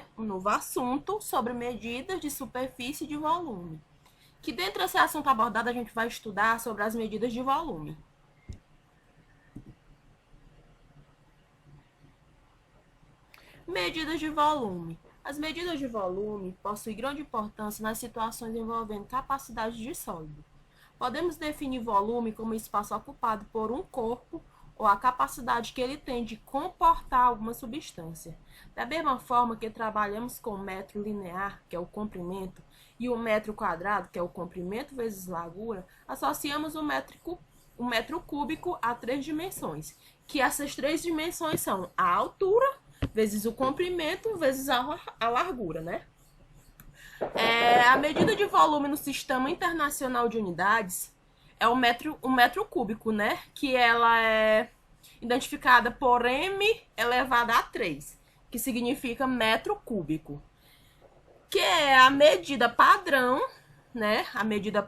né, um novo assunto sobre medidas de superfície e de volume. Que dentro desse assunto abordado a gente vai estudar sobre as medidas de volume. Medidas de volume. As medidas de volume possuem grande importância nas situações envolvendo capacidade de sólido. Podemos definir volume como espaço ocupado por um corpo ou a capacidade que ele tem de comportar alguma substância. Da mesma forma que trabalhamos com o metro linear, que é o comprimento, e o metro quadrado, que é o comprimento vezes largura, associamos o metro cúbico a 3 dimensões, que essas 3 dimensões são a altura vezes o comprimento vezes a largura, né? A medida de volume no Sistema Internacional de Unidades é o metro cúbico, né? Que ela é identificada por m elevado a 3, que significa metro cúbico, que é a medida padrão, né? A medida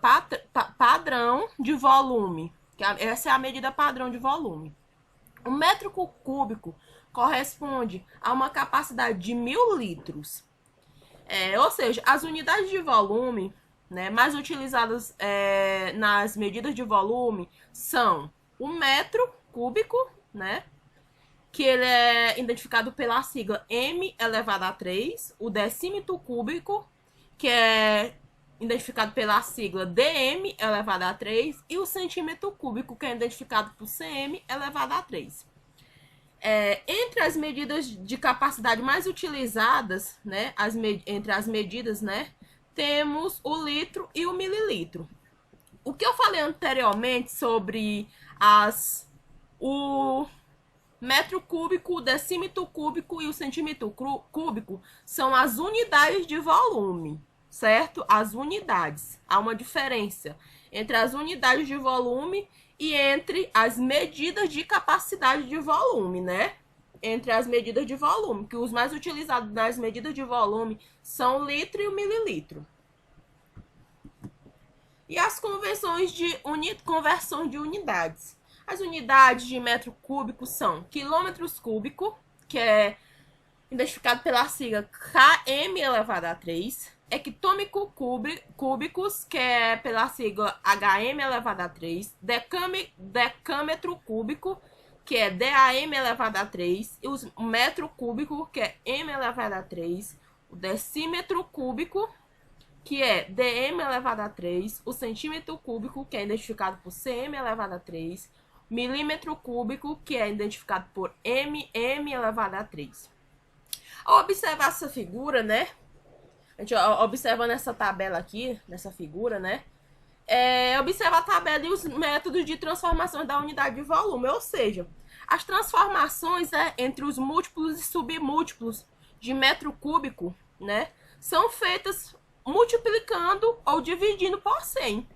padrão de volume. Essa é a medida padrão de volume. O metro cúbico corresponde a uma capacidade de 1000 litros. Ou seja, as unidades de volume, né, mais utilizadas nas medidas de volume são o metro cúbico, né, que ele é identificado pela sigla m elevado a 3, o decímetro cúbico, que é identificado pela sigla dm elevado a 3, e o centímetro cúbico, que é identificado por cm elevado a 3. Entre as medidas de capacidade mais utilizadas, né, entre as medidas, né, temos o litro e o mililitro. O que eu falei anteriormente sobre o metro cúbico, o decímetro cúbico e o centímetro cúbico são as unidades de volume, certo? As unidades. Há uma diferença entre as unidades de volume e entre as medidas de capacidade de volume, né? Entre as medidas de volume, que os mais utilizados nas medidas de volume são o litro e o mililitro. E as conversões de conversão de unidades. As unidades de metro cúbico são quilômetros cúbicos, que é identificado pela sigla km elevado a 3. Hectômetro cúbicos, que é pela sigla hm elevado a 3. Decâmetro cúbico, que é DAM elevado a 3. E o metro cúbico, que é m elevado a 3. O decímetro cúbico, que é dm elevado a 3. O centímetro cúbico, que é identificado por cm elevado a 3. Milímetro cúbico, que é identificado por mm elevado a 3. Ao observar essa figura, né? A gente observa nessa tabela aqui, nessa figura, né? Observa a tabela e os métodos de transformação da unidade de volume, ou seja, as transformações entre os múltiplos e submúltiplos de metro cúbico, né? São feitas multiplicando ou dividindo por 100.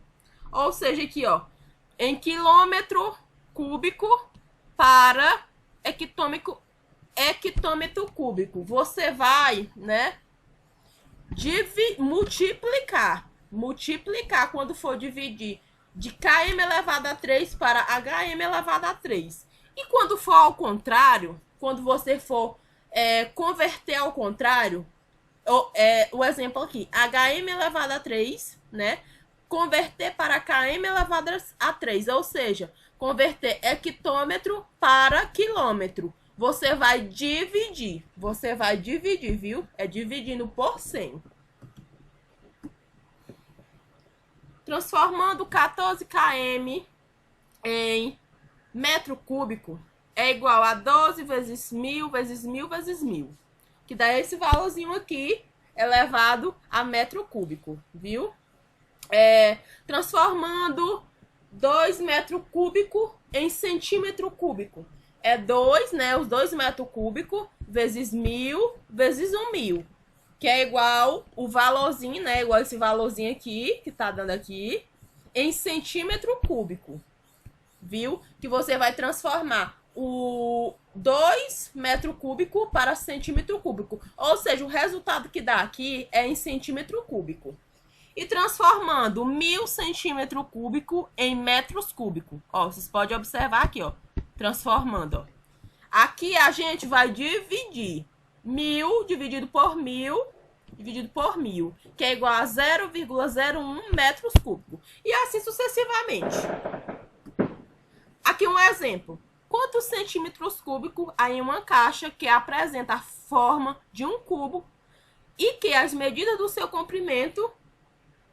Ou seja, aqui, ó, em quilômetro cúbico para hectômetro cúbico. Você vai, né, multiplicar quando for dividir de km elevado a 3 para hm elevado a 3. E quando for ao contrário, quando você for converter ao contrário, o exemplo aqui, hm elevado a 3, né? Converter para km elevado a 3, ou seja, converter hectômetro para quilômetro. Você vai dividir, viu? É dividindo por 100. Transformando 14 km em metro cúbico é igual a 12 vezes 1000 vezes 1000 vezes 1000. Que dá esse valorzinho aqui elevado a metro cúbico, viu? Transformando 2 metros cúbicos em centímetro cúbico. 2, né? Os 2 metros cúbicos vezes 1000 vezes 1000. Que é igual o valorzinho, né? Igual esse valorzinho aqui, que tá dando aqui, em centímetro cúbico. Viu? Que você vai transformar o 2 metros cúbicos para centímetro cúbico. Ou seja, o resultado que dá aqui é em centímetro cúbico. E transformando 1000 centímetros cúbicos em metros cúbicos. Ó, vocês podem observar aqui, ó. Transformando, ó. Aqui a gente vai dividir. 1000 dividido por 1000 dividido por 1000, que é igual a 0,01 metros cúbicos. E assim sucessivamente. Aqui um exemplo. Quantos centímetros cúbicos há em uma caixa que apresenta a forma de um cubo e que as medidas do seu comprimento,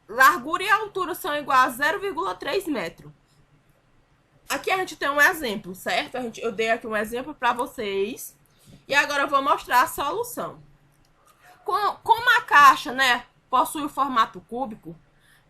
largura e altura são igual a 0,3 metro? Aqui a gente tem um exemplo, certo? Eu dei aqui um exemplo para vocês. E agora eu vou mostrar a solução. Como a caixa, né, possui o formato cúbico,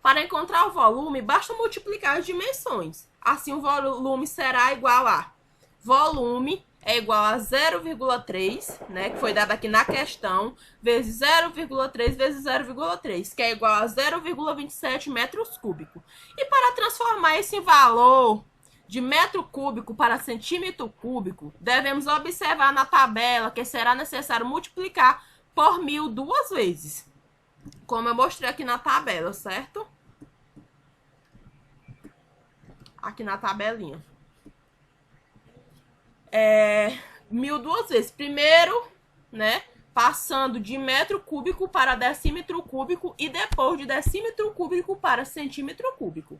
para encontrar o volume, basta multiplicar as dimensões. Assim, o volume será igual a... Volume é igual a 0,3, né, que foi dado aqui na questão, vezes 0,3 vezes 0,3, que é igual a 0,27 metros cúbicos. E para transformar esse valor de metro cúbico para centímetro cúbico, devemos observar na tabela que será necessário multiplicar por 1000 duas vezes, como eu mostrei aqui na tabela, certo? Aqui na tabelinha. 1000 duas vezes. Primeiro, né, passando de metro cúbico para decímetro cúbico e depois de decímetro cúbico para centímetro cúbico.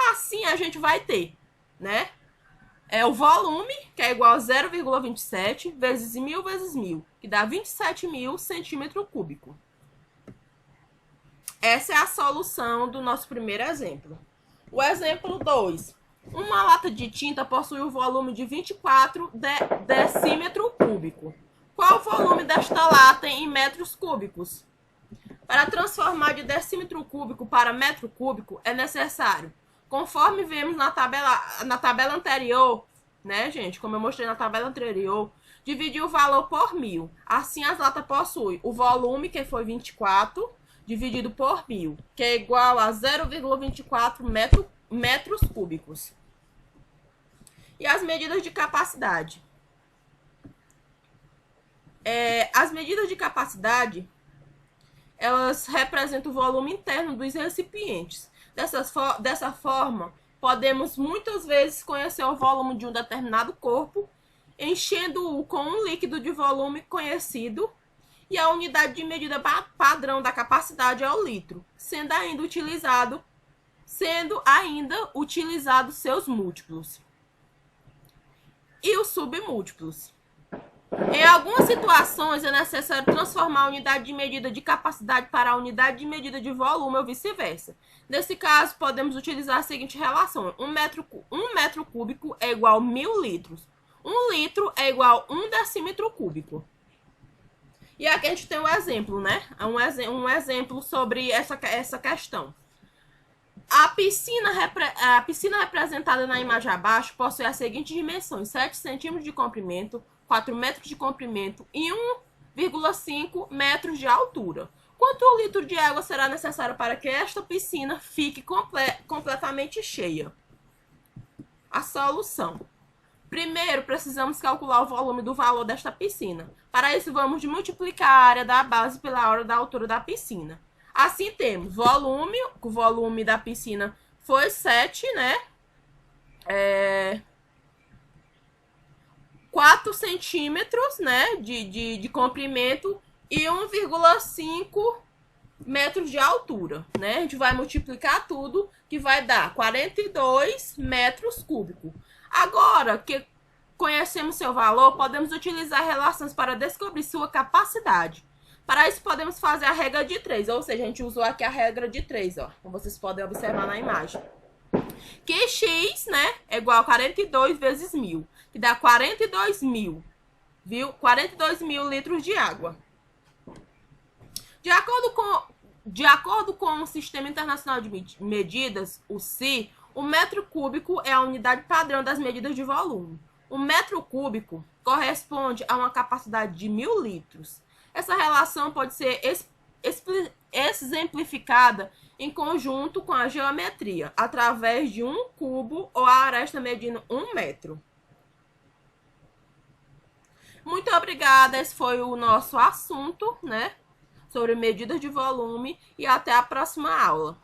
Assim a gente vai ter, né, o volume, que é igual a 0,27 vezes 1000 vezes 1000, que dá 27.000 centímetro cúbico. Essa é a solução do nosso primeiro exemplo. O exemplo 2. Uma lata de tinta possui um volume de 24 decímetro cúbico. Qual o volume desta lata em metros cúbicos? Para transformar de decímetro cúbico para metro cúbico, é necessário, conforme vemos na tabela anterior, né, gente? Como eu mostrei na tabela anterior, dividir o valor por 1000. Assim, as latas possuem o volume, que foi 24, dividido por 1000, que é igual a 0,24 metros cúbicos. E as medidas de capacidade. As medidas de capacidade, elas representam o volume interno dos recipientes. Dessa forma, podemos muitas vezes conhecer o volume de um determinado corpo, enchendo-o com um líquido de volume conhecido, e a unidade de medida padrão da capacidade é o litro, sendo ainda utilizados seus múltiplos e os submúltiplos. Em algumas situações é necessário transformar a unidade de medida de capacidade para a unidade de medida de volume ou vice-versa. Nesse caso, podemos utilizar a seguinte relação: um metro cúbico é igual a 1000 litros. 1 litro é igual a 1 decímetro cúbico. E aqui a gente tem um exemplo, né? Um exemplo sobre essa questão. A piscina representada na imagem abaixo possui as seguintes dimensões: 7 centímetros de comprimento, 4 metros de comprimento e 1,5 metros de altura. Quanto litro de água será necessário para que esta piscina fique completamente cheia? A solução. Primeiro, precisamos calcular o volume do valor desta piscina. Para isso, vamos multiplicar a área da base pela área da altura da piscina. Assim, temos volume, o volume da piscina foi 7, né? 4 centímetros, né, de comprimento e 1,5 metros de altura, né? A gente vai multiplicar tudo, que vai dar 42 metros cúbicos. Agora que conhecemos seu valor, podemos utilizar relações para descobrir sua capacidade. Para isso, podemos fazer a regra de 3, ou seja, a gente usou aqui a regra de 3, ó, como vocês podem observar na imagem. Que x, né, é igual a 42 vezes 1000, que dá 42.000, viu? 42.000 litros de água. De acordo com o Sistema Internacional de Medidas, o SI, o metro cúbico é a unidade padrão das medidas de volume. O metro cúbico corresponde a uma capacidade de 1000 litros. Essa relação pode ser exemplificada em conjunto com a geometria, através de um cubo ou a aresta medindo 1 metro. Muito obrigada, esse foi o nosso assunto, né, sobre medidas de volume, e até a próxima aula.